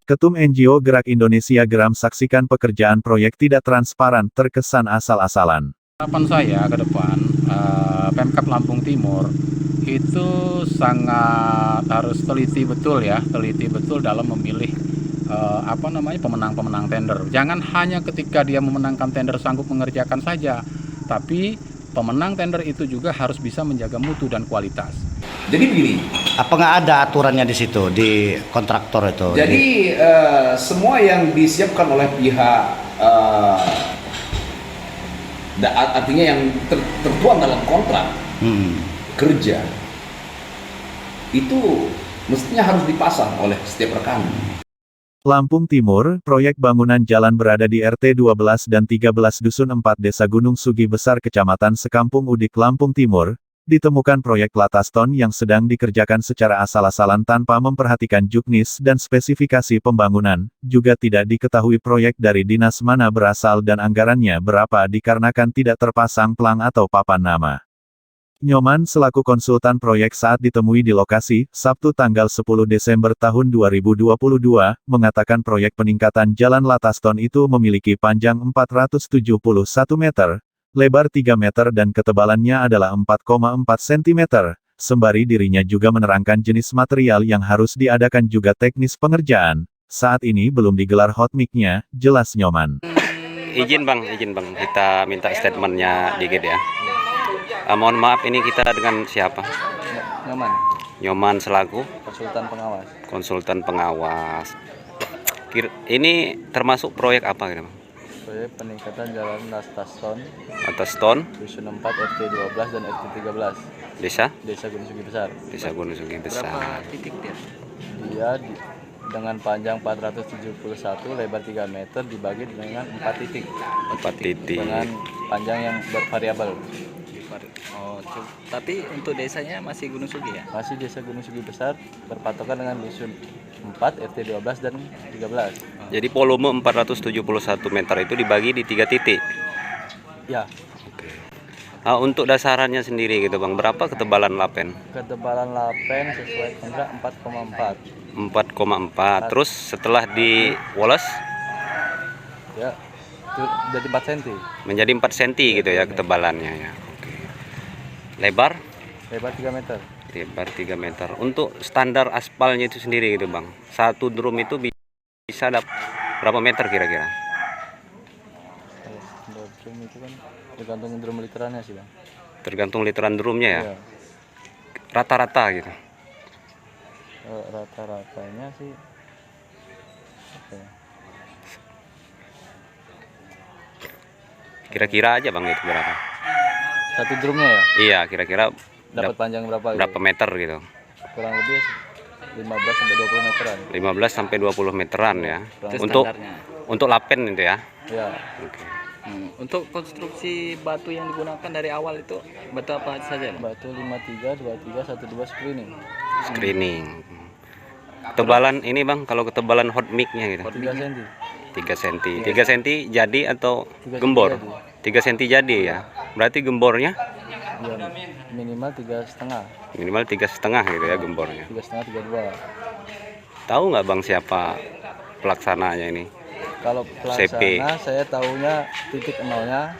Ketum NGO Gerak Indonesia Geram saksikan pekerjaan proyek tidak transparan terkesan asal-asalan. Harapan saya ke depan, Pemkab Lampung Timur itu sangat harus teliti betul dalam memilih pemenang-pemenang tender. Jangan hanya ketika dia memenangkan tender sanggup mengerjakan saja, tapi pemenang tender itu juga harus bisa menjaga mutu dan kualitas. Jadi begini, apa nggak ada aturannya di situ di kontraktor itu? jadi semua yang disiapkan oleh pihak artinya yang tertuang dalam kontrak kerja itu mestinya harus dipasang oleh setiap rekan. Lampung Timur, proyek bangunan jalan berada di RT 12 dan 13 Dusun 4 Desa Gunung Sugi Besar Kecamatan Sekampung Udik Lampung Timur. Ditemukan proyek Lataston yang sedang dikerjakan secara asal-asalan tanpa memperhatikan juknis dan spesifikasi pembangunan, juga tidak diketahui proyek dari dinas mana berasal dan anggarannya berapa dikarenakan tidak terpasang pelang atau papan nama. Nyoman selaku konsultan proyek saat ditemui di lokasi, Sabtu tanggal 10 Desember tahun 2022, mengatakan proyek peningkatan Jalan Lataston itu memiliki panjang 471 meter, lebar 3 meter dan ketebalannya adalah 4,4 cm, sembari dirinya juga menerangkan jenis material yang harus diadakan juga teknis pengerjaan. Saat ini belum digelar hot mic-nya, jelas Nyoman. Izin bang, kita minta statementnya dikit ya. Mohon maaf, ini kita dengan siapa? Nyoman selaku? Konsultan pengawas. Ini termasuk proyek apa gitu bang? Proyek peningkatan jalan Lataston, Dusun 4 RT 12 dan RT 13. Desa Gunung Sugi Besar. Desa Gunung Sugi Besar. Berapa titik dia? Dengan panjang 471, lebar 3 meter dibagi dengan 4 titik. 4 titik. Dengan panjang yang bervariabel. Oh, tapi untuk desanya masih Gunung Sugi ya? Masih Desa Gunung Sugi Besar berpatokan dengan Dusun 4 RT 12 dan 13. Jadi volume 471 meter itu dibagi di 3 titik. Ya. Oke. Untuk dasarannya sendiri gitu bang, berapa ketebalan lapen? Ketebalan lapen sesuai kontrak 4,4. 4,4. Terus setelah diwoles? Ya, itu jadi 4 cm. Menjadi 4 cm gitu ya ketebalannya ya. Oke. Lebar? Lebar 3 meter. Lebar 3 meter. Untuk standar aspalnya itu sendiri gitu bang, satu drum itu bisa berapa meter kira-kira? Drum itu kan tergantung drum literannya sih bang. Tergantung literan drumnya ya? Iya. Rata-rata gitu? Rata-ratanya sih okay. Kira-kira aja bang itu berapa? Satu drumnya ya? Iya, kira-kira dapat panjang berapa gitu? Meter gitu? Kurang lebih 15 sampai 20 meteran. 15 sampai 20 meteran ya. Itu Untuk lapen itu ya. Ya. Oke. Untuk konstruksi batu yang digunakan dari awal itu batu apa saja? Batu 53, 23, 12 screening. Screening. Ketebalan ini bang, kalau ketebalan hot mic-nya gitu. 3 cm. 3 cm. 3 cm jadi atau gembor? 3 cm jadi ya. Berarti gembornya? Ya, minimal 3,5. Minimal 3,5 gitu ya gembornya. 3,5, 32. Tahu nggak bang siapa pelaksananya ini? Kalau pelaksana saya tahunya titik nolnya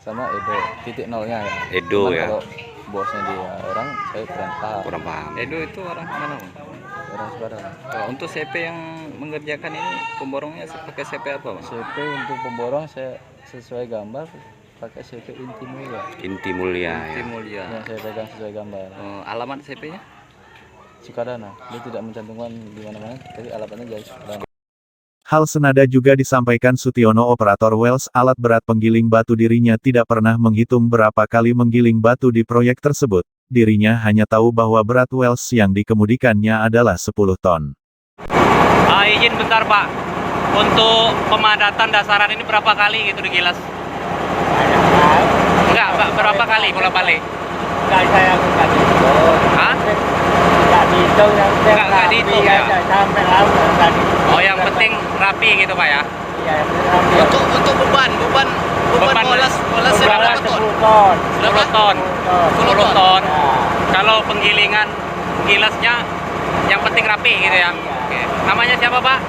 sama Edo. Titik nolnya ya. Edo cuman ya. Kalau bosnya dia orang, saya kurang paham. Edo itu orang mana? Orang Semarang. Untuk CP yang mengerjakan ini pemborongnya pakai CP apa bang? CP untuk pemborong saya sesuai gambar pakai CP Inti Mulia. Inti Mulia ya. Yang saya pegang sesuai gambar. Alamat CP-nya? Sukadana. Dia tidak mencantumkan di mana-mana, tapi alamatnya jadi Sukadana. Hal senada juga disampaikan Sutiono, operator Wells alat berat penggiling batu. Dirinya tidak pernah menghitung berapa kali menggiling batu di proyek tersebut. Dirinya hanya tahu bahwa berat Wells yang dikemudikannya adalah 10 ton. Izin bentar Pak, untuk pemadatan dasaran ini berapa kali gitu digilas? Enggak, berapa kali bolak-balik? Enggak, saya enggak dihitung. Hah? Enggak dihitung, yang Enggak dihitung ya? Sampai laut enggak dihitung. Oh, yang penting rapi gitu Pak ya? Iya, rapi. Untuk beban moles berapa ton? 10 ton. 10 ton. 10 ton. Ya. Kalau penggilingan gilasnya yang penting rapi gitu ya? Iya. Oke. Namanya siapa, Pak?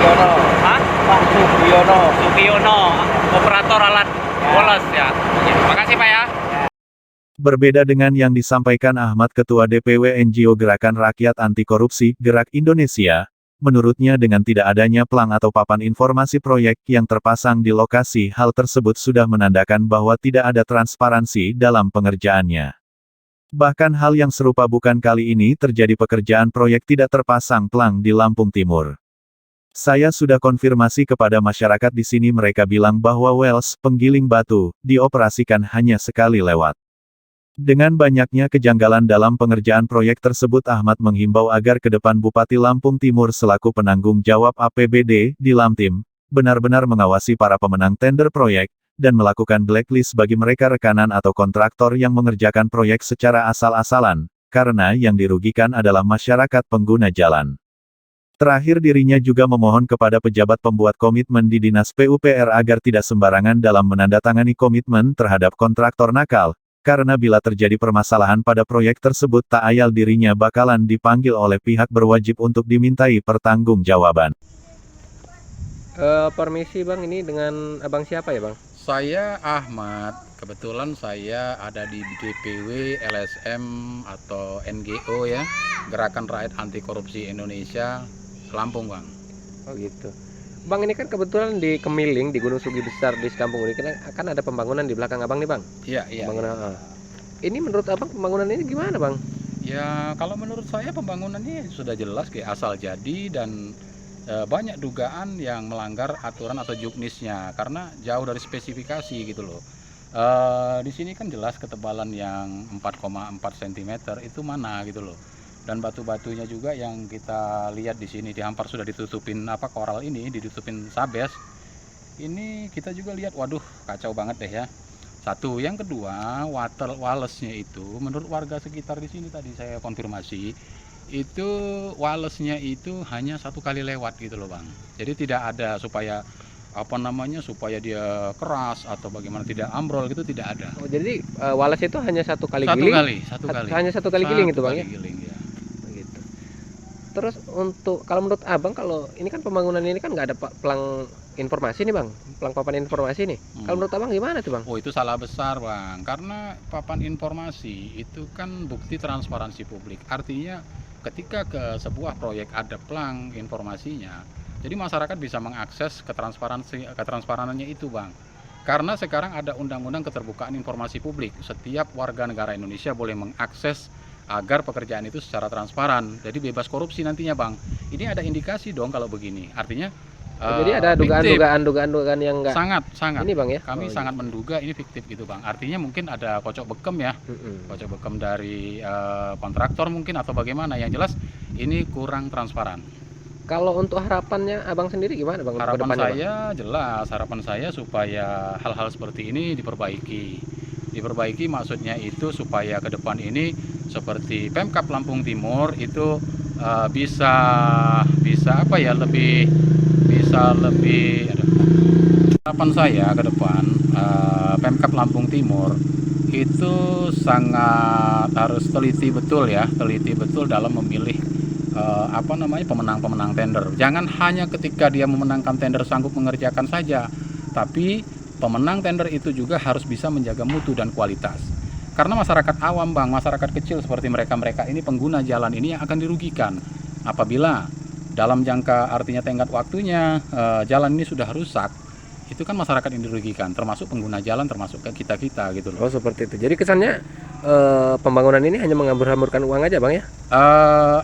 Yono. Hah? Pak Sugiono. Sugiono, operator alat bolos ya. Terima kasih, Pak ya. Berbeda dengan yang disampaikan Ahmad Ketua DPW NGO Gerakan Rakyat Anti Korupsi, Gerak Indonesia, menurutnya dengan tidak adanya plang atau papan informasi proyek yang terpasang di lokasi, hal tersebut sudah menandakan bahwa tidak ada transparansi dalam pengerjaannya. Bahkan hal yang serupa bukan kali ini terjadi, pekerjaan proyek tidak terpasang plang di Lampung Timur. Saya sudah konfirmasi kepada masyarakat di sini, mereka bilang bahwa wells penggiling batu dioperasikan hanya sekali lewat. Dengan banyaknya kejanggalan dalam pengerjaan proyek tersebut, Ahmad menghimbau agar ke depan Bupati Lampung Timur selaku penanggung jawab APBD di Lamtim, benar-benar mengawasi para pemenang tender proyek, dan melakukan blacklist bagi mereka rekanan atau kontraktor yang mengerjakan proyek secara asal-asalan, karena yang dirugikan adalah masyarakat pengguna jalan. Terakhir, dirinya juga memohon kepada pejabat pembuat komitmen di Dinas PUPR agar tidak sembarangan dalam menandatangani komitmen terhadap kontraktor nakal, karena bila terjadi permasalahan pada proyek tersebut tak ayal dirinya bakalan dipanggil oleh pihak berwajib untuk dimintai pertanggungjawaban. Permisi Bang, ini dengan Abang siapa ya Bang? Saya Ahmad, kebetulan saya ada di DPW LSM atau NGO ya, Gerakan Rakyat Anti Korupsi Indonesia, Lampung Bang. Oh gitu. Bang, ini kan kebetulan di Kemiling, di Gunung Sugi Besar di Sekampung ini kan ada pembangunan di belakang Abang nih Bang. Iya, iya. Pembangunan. Ini menurut Abang pembangunan ini gimana Bang? Ya kalau menurut saya pembangunannya sudah jelas kayak asal jadi dan banyak dugaan yang melanggar aturan atau juknisnya karena jauh dari spesifikasi gitu loh. Di sini kan jelas ketebalan yang 4,4 cm itu mana gitu loh. Dan batu-batunya juga yang kita lihat di sini dihampar sudah ditutupin koral ini, ditutupin sabes. Ini kita juga lihat, waduh kacau banget deh ya. Satu, yang kedua, walesnya itu menurut warga sekitar di sini tadi saya konfirmasi, itu walesnya itu hanya satu kali lewat gitu loh Bang. Jadi tidak ada supaya supaya dia keras atau bagaimana, tidak ambrol gitu, tidak ada. Oh, jadi wales itu hanya satu kali giling? Satu kali. Hanya satu kali giling itu Bang ya? Giling, ya. Begitu. Terus kalau menurut Abang, kalau ini kan pembangunan ini kan nggak ada plang informasi nih Bang, plang papan informasi nih. Kalau menurut Abang gimana tuh Bang? Oh, itu salah besar Bang, karena papan informasi itu kan bukti transparansi publik. Artinya ketika ke sebuah proyek ada plang informasinya, jadi masyarakat bisa mengakses ketransparanannya itu Bang. Karena sekarang ada undang-undang keterbukaan informasi publik, setiap warga negara Indonesia boleh mengakses agar pekerjaan itu secara transparan, jadi bebas korupsi nantinya Bang. Ini ada indikasi dong kalau begini, artinya jadi ada dugaan yang enggak sangat ini Bang ya. Kami sangat menduga ini fiktif gitu Bang. Artinya mungkin ada kocok bekem ya. Kocok bekem dari kontraktor mungkin atau bagaimana. Yang jelas ini kurang transparan. Kalau untuk harapannya Abang sendiri gimana Bang? Harapan saya jelas, harapan saya supaya hal-hal seperti ini diperbaiki. Diperbaiki maksudnya itu supaya ke depan ini seperti Pemkab Lampung Timur itu bisa lebih harapan saya ke depan Pemkab Lampung Timur itu sangat harus teliti betul dalam memilih pemenang-pemenang tender. Jangan hanya ketika dia memenangkan tender sanggup mengerjakan saja, tapi pemenang tender itu juga harus bisa menjaga mutu dan kualitas. Karena masyarakat awam Bang, masyarakat kecil seperti mereka ini pengguna jalan ini yang akan dirugikan apabila dalam jangka artinya tenggat waktunya jalan ini sudah rusak. Itu kan masyarakat yang dirugikan, termasuk pengguna jalan, termasuk ke kita gitu loh. Oh seperti itu. Jadi kesannya pembangunan ini hanya menghambur-hamburkan uang aja Bang ya?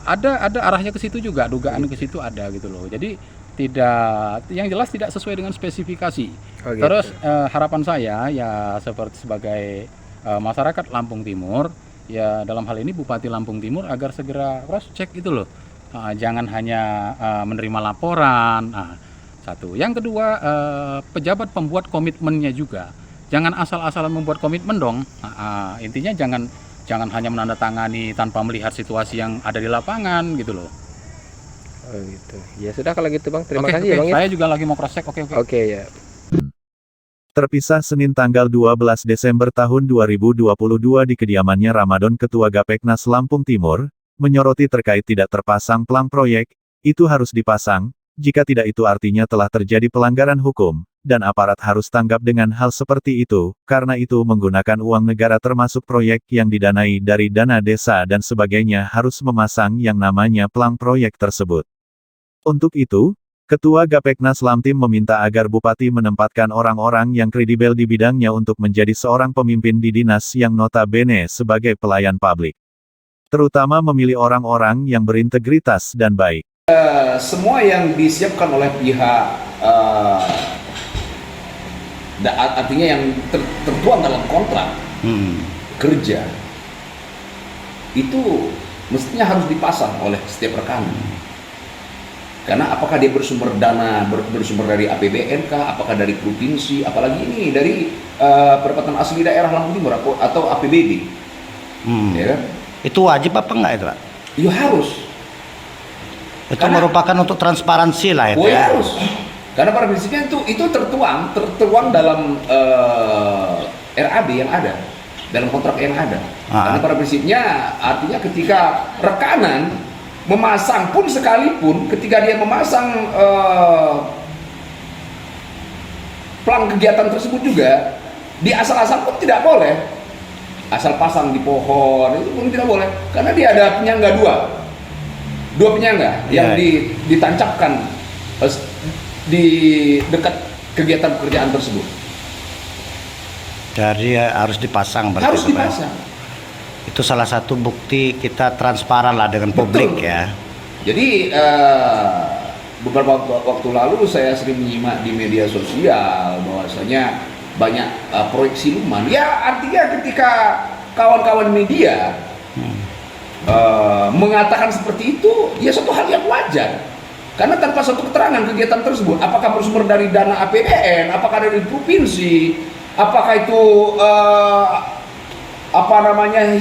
Ada arahnya ke situ juga, dugaan ke situ ada gitu loh. Jadi yang jelas tidak sesuai dengan spesifikasi. Oh, gitu. Terus harapan saya ya seperti sebagai masyarakat Lampung Timur, ya dalam hal ini Bupati Lampung Timur agar segera cross check itu loh. Jangan hanya menerima laporan. Satu. Yang kedua, pejabat pembuat komitmennya juga jangan asal-asalan membuat komitmen dong. Intinya jangan hanya menandatangani tanpa melihat situasi yang ada di lapangan gitu loh. Oh gitu. Ya sudah kalau gitu Bang. Terima kasih ya Bang. Saya juga lagi mau cross check. Oke ya. Terpisah Senin tanggal 12 Desember tahun 2022 di kediamannya Ramadan Ketua Gapeknas Lampung Timur, menyoroti terkait tidak terpasang plang proyek itu harus dipasang, jika tidak itu artinya telah terjadi pelanggaran hukum, dan aparat harus tanggap dengan hal seperti itu, karena itu menggunakan uang negara termasuk proyek yang didanai dari dana desa dan sebagainya harus memasang yang namanya pelang proyek tersebut. Untuk itu, Ketua Gapeknas Lamtim meminta agar Bupati menempatkan orang-orang yang kredibel di bidangnya untuk menjadi seorang pemimpin di dinas yang notabene sebagai pelayan publik. Terutama memilih orang-orang yang berintegritas dan baik. Semua yang disiapkan oleh pihak artinya yang tertuang dalam kontrak kerja itu mestinya harus dipasang oleh setiap rekan. Karena apakah dia bersumber dana bersumber dari APBN kah, apakah dari provinsi, apalagi ini dari pendapatan asli daerah Lampung Timur atau APBD, ya kan? Itu wajib apa enggak itu, Pak? Ya harus. Itu Karena, merupakan untuk transparansi lah itu. ya harus. Karena pada prinsipnya itu tertuang dalam RAB yang ada, dalam kontrak yang ada. Karena pada prinsipnya artinya ketika rekanan memasang pun sekalipun, ketika dia memasang pelang kegiatan tersebut juga di asal-asal pun tidak boleh. Asal pasang di pohon itu pun tidak boleh, karena dia ada penyangga dua penyangga yang ditancapkan di dekat kegiatan pekerjaan tersebut. Jadi harus dipasang berarti. Harus dipasang. Itu salah satu bukti kita transparan lah dengan publik. Betul. Ya. Jadi beberapa waktu lalu saya sering menyimak di media sosial bahwasanya banyak proyek siluman. Ya artinya ketika kawan-kawan media mengatakan seperti itu, ya suatu hal yang wajar. Karena tanpa suatu keterangan kegiatan tersebut, apakah bersumber dari dana APBN, apakah dari provinsi, apakah itu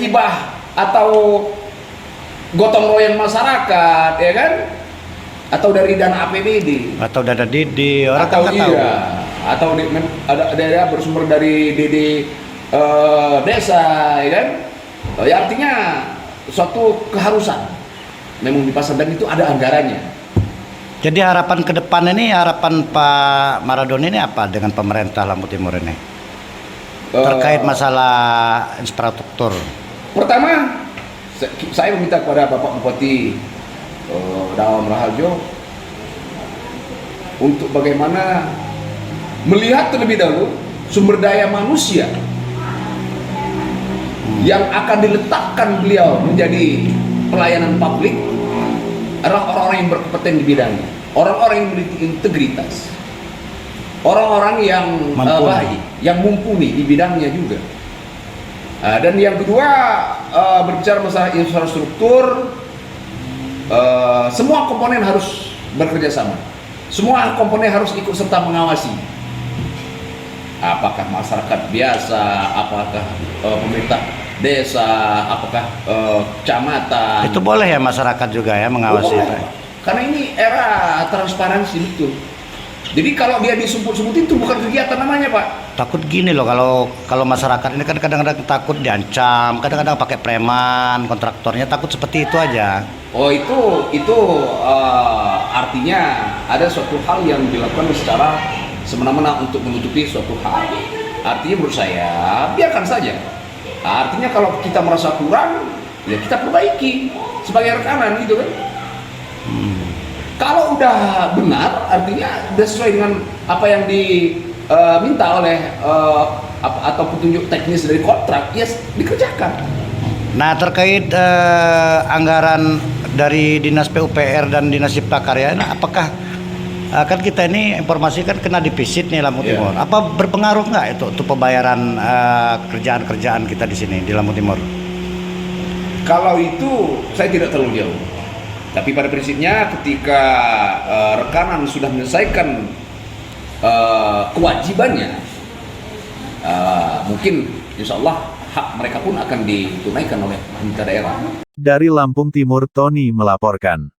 hibah atau gotong royong masyarakat, ya kan? Atau dari dana APBD, atau dana DD, orang atau kan tahu. Atau ada daerah bersumber dari DD desa, ya kan? Ya artinya suatu keharusan memang dipasang dan itu ada anggarannya. Jadi harapan ke depan ini, harapan Pak Maradoni ini apa dengan pemerintah Lampung Timur ini? Terkait masalah infrastruktur. Pertama, saya meminta kepada Bapak Bupati Dawam Raharjo untuk bagaimana melihat terlebih dahulu sumber daya manusia yang akan diletakkan beliau menjadi pelayanan publik adalah orang-orang yang berkompeten di bidangnya, orang-orang yang memiliki integritas, orang-orang yang baik, yang mumpuni di bidangnya juga. Dan yang kedua, berbicara masalah infrastruktur, semua komponen harus bekerja sama, semua komponen harus ikut serta mengawasi. Apakah masyarakat biasa, apakah pemerintah desa, apakah kecamatan. Itu boleh ya masyarakat juga ya mengawasi itu. Karena ini era transparansi betul. Jadi kalau dia disumput-sumputin itu bukan kegiatan namanya, Pak. Takut gini loh, kalau masyarakat ini kan kadang-kadang takut diancam, kadang-kadang pakai preman, kontraktornya takut seperti itu aja. Oh itu artinya ada suatu hal yang dilakukan secara semena-mena untuk menutupi suatu hal. Artinya menurut saya biarkan saja. Artinya kalau kita merasa kurang, ya kita perbaiki sebagai rekanan gitu kan. Kalau udah benar, artinya udah sesuai dengan apa yang diminta oleh atau petunjuk teknis dari kontrak, ya dikerjakan. Nah terkait anggaran dari Dinas PUPR dan Dinas Cipta Karya, nah, apakah kan kita ini informasi kan kena defisit nih Lampung Timur. Apa berpengaruh nggak itu untuk pembayaran kerjaan-kerjaan kita di sini di Lampung Timur? Kalau itu saya tidak terlalu jauh. Tapi pada prinsipnya ketika rekanan sudah menyelesaikan kewajibannya, mungkin insya Allah hak mereka pun akan ditunaikan oleh pemerintah daerah. Dari Lampung Timur, Tony melaporkan.